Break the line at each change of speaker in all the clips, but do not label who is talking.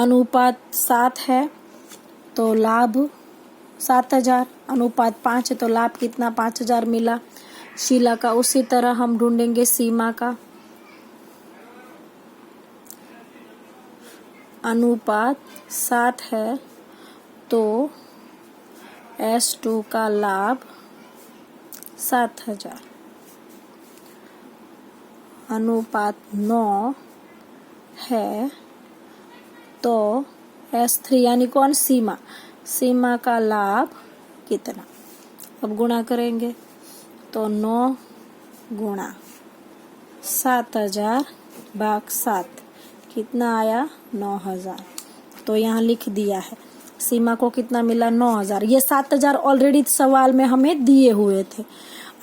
अनुपात 7 है तो लाभ 7,000, अनुपात 5 है तो लाभ कितना 5,000 मिला शीला का। उसी तरह हम ढूंढेंगे सीमा का। अनुपात 7 है तो S2 का लाभ 7,000। अनुपात 9 है तो S3 यानी कौन सीमा, सीमा का लाभ कितना। अब गुणा करेंगे तो 9 गुणा 7,000 भाग 7 कितना आया 9,000। तो यहाँ लिख दिया है सीमा को कितना मिला 9,000। ये 7,000 ऑलरेडी सवाल में हमें दिए हुए थे।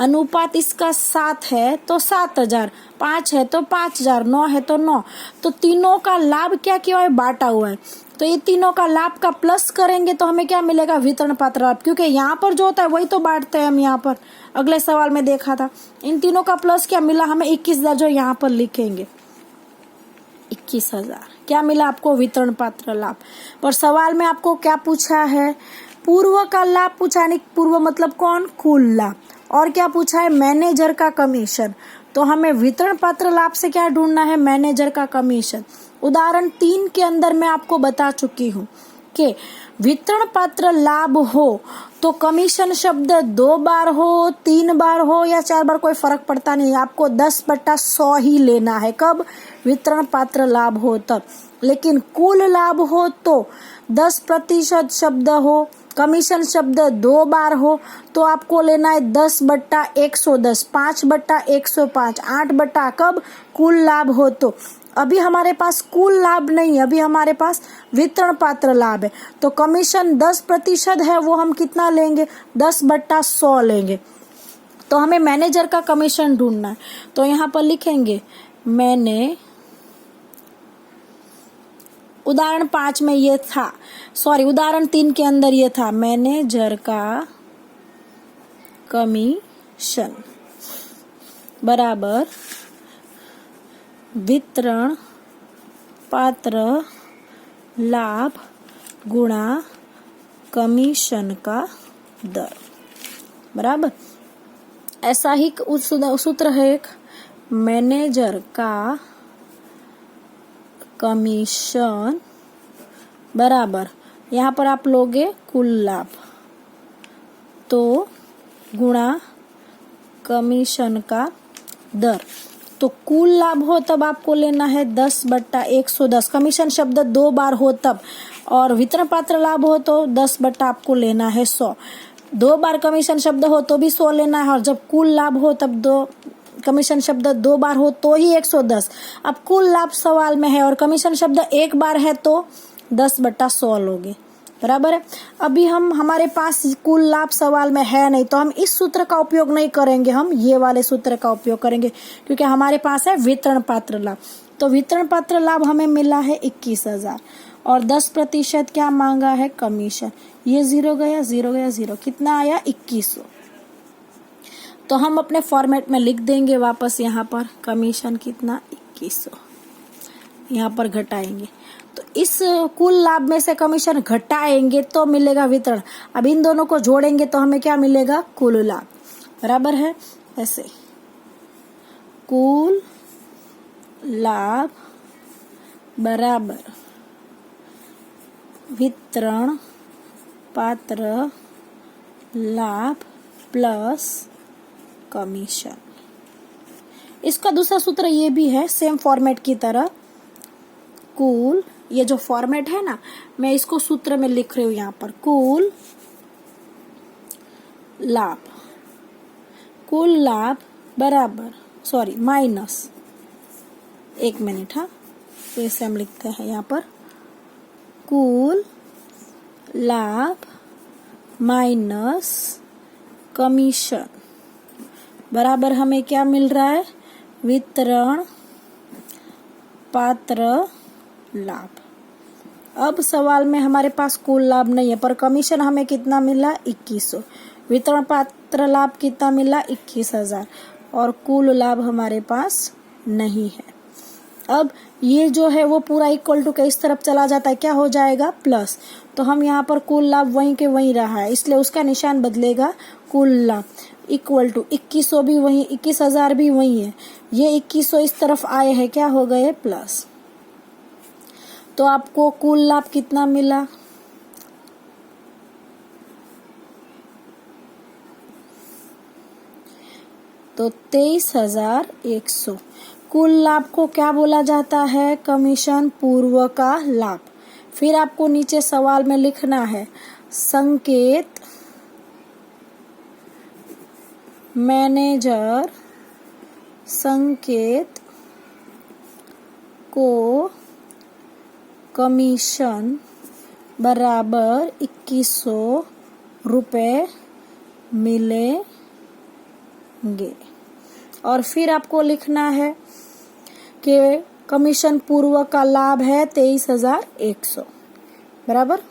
अनुपात इसका 7 है तो 7,000, 5 है तो 5,000, 9 है तो 9। तो तीनों का लाभ क्या किया है बांटा हुआ है, तो ये तीनों का लाभ का प्लस करेंगे तो हमें क्या मिलेगा वितरण पात्र लाभ, क्योंकि यहाँ पर जो होता है वही तो बांटते हैं हम। यहाँ पर अगले सवाल में देखा था इन तीनों का प्लस क्या मिला हमें 21,000, जो यहाँ पर लिखेंगे 21,000 क्या मिला आपको वितरण पात्र लाभ। पर सवाल में आपको क्या पूछा है पूर्व का लाभ पूछा, नहीं पूर्व मतलब कौन कुल लाभ, और क्या पूछा है मैनेजर का कमीशन। तो हमें वितरण पात्र लाभ से क्या ढूंढना है मैनेजर का कमीशन। उदाहरण 3 के अंदर मैं आपको बता चुकी हूँ कि वितरण पात्र लाभ हो तो कमीशन शब्द 2 बार हो 3 बार हो या 4 बार कोई फर्क पड़ता नहीं, आपको 10/100 ही लेना है। कब वितरण पात्र लाभ हो तब। लेकिन कुल लाभ हो तो 10% शब्द हो, कमीशन शब्द 2 बार हो तो आपको लेना है 10/110, 5/105, 8 कब कुल लाभ हो तो। अभी हमारे पास कुल लाभ नहीं, अभी हमारे पास वितरण पात्र लाभ है, तो कमीशन 10% है वो हम कितना लेंगे 10/100 लेंगे। तो हमें मैनेजर का कमीशन ढूंढना है। तो यहाँ पर लिखेंगे मैंने उदाहरण 5 में ये था, उदाहरण 3 के अंदर ये था मैनेजर का कमीशन बराबर वितरण पात्र लाभ गुणा कमीशन का दर बराबर। ऐसा ही सूत्र है एक मैनेजर का कमीशन बराबर यहाँ पर आप लोगे कुल लाभ तो गुणा कमीशन का दर। तो कुल लाभ हो तब आपको लेना है 10/110, कमीशन शब्द 2 बार हो तब, और वितरण पात्र लाभ हो तो 10/ आपको लेना है 100। 2 बार कमीशन शब्द हो तो भी 100 लेना है, और जब कुल लाभ हो तब कमीशन शब्द 2 बार हो तो ही 110। अब कुल लाभ सवाल में है और कमीशन शब्द 1 बार है तो 10/100 लोगे बराबर है। अभी हमारे पास कुल लाभ सवाल में है नहीं तो हम इस सूत्र का उपयोग नहीं करेंगे, हम ये वाले सूत्र का उपयोग करेंगे क्योंकि हमारे पास है वितरण पात्र लाभ। तो वितरण पात्र लाभ हमें मिला है 21,000 और 10% क्या मांगा है कमीशन। ये 0 गया 0 गया 0, कितना आया 2100। तो हम अपने फॉर्मेट में लिख देंगे वापस यहाँ पर कमीशन कितना 2100, यहाँ पर घटाएंगे तो इस कुल लाभ में से कमीशन घटाएंगे तो मिलेगा वितरण। अब इन दोनों को जोड़ेंगे तो हमें क्या मिलेगा कुल लाभ बराबर है। ऐसे कुल लाभ बराबर वितरण पात्र लाभ प्लस कमीशन। इसका दूसरा सूत्र ये भी है सेम फॉर्मेट की तरह, कुल, ये जो फॉर्मेट है ना मैं इसको सूत्र में लिख रही हूं यहाँ पर, कुल लाभ बराबर माइनस, एक मिनट, हाँ तो इसे हम लिखते हैं यहाँ पर कुल लाभ माइनस कमीशन बराबर हमें क्या मिल रहा है वितरण पात्र लाभ। अब सवाल में हमारे पास कुल लाभ नहीं है पर कमीशन हमें कितना मिला 2100, वितरण पात्र लाभ कितना मिला 21,000 और कुल लाभ हमारे पास नहीं है। अब ये जो है वो पूरा इक्वल टू के इस तरफ चला जाता है, क्या हो जाएगा, प्लस। तो हम यहाँ पर कुल लाभ वहीं के वहीं रहा है, इसलिए उसका निशान बदलेगा, कुल लाभ इक्वल टू 2100 भी वहीं, 21,000 भी वहीं है, ये 2100 इस तरफ आए हैं, क्या हो गए, प्लस। तो आपको कुल लाभ कितना मिला, तो 23,100। कुल लाभ को क्या बोला जाता है, कमीशन पूर्व का लाभ। फिर आपको नीचे सवाल में लिखना है, संकेत मैनेजर संकेत को कमीशन बराबर 2100 रुपये मिलेंगे। और फिर आपको लिखना है कि कमीशन पूर्व का लाभ है 23,100, बराबर।